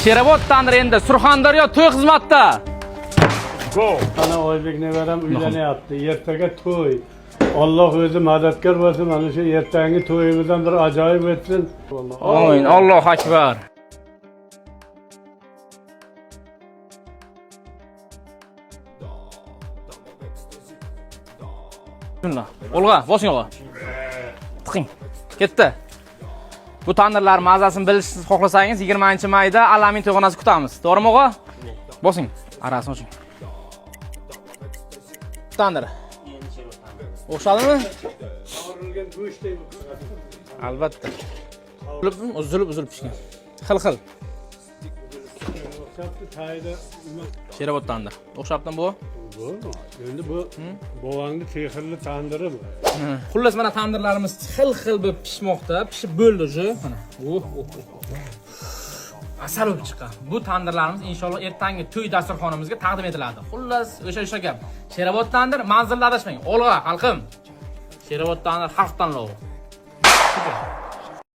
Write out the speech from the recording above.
Sherobod tandiri endi Surxondaryo to'y xizmatda. Go. Ana Oybek nevaram uylanyapti. Ertaga to'y. Alloh o'zi madadkor bo'lsin. Mana shu ertangi to'yimizdan bir ajoyib o'tsin. Amin. Allohu akbar. Shunday. Olg'a, boshing olg'a. Tiqing. Ketdi. Bu tandirlar mazasini bilishni xohlasangiz 20-mayda Alamin to'yxonasi kutamiz. To'g'rimi o'g'a? Bosing. Arasini oching. Tandir. O'xshadimi? Qovrilgan go'shtdek. Albatta. Uzilib pishgan. Xil. O'xshabdi tayda. Sherobod tandir. O'xshabdimi bu? Endi bu bovangni sehrli tandiri bu. Xullas mana tandirlarimiz xil bo'lib pishmoqda. Pishib bo'ldi shu. Mana. Asal bo'lib chiqqan. Bu tandirlarimiz inshaalloh ertangi to'y dasturxonimizga taqdim etiladi. Xullas o'sha gap. Sherobod tandir manzilda adashmang. Olg'a, xalqim. Sherobod tandir xalq tanlovi.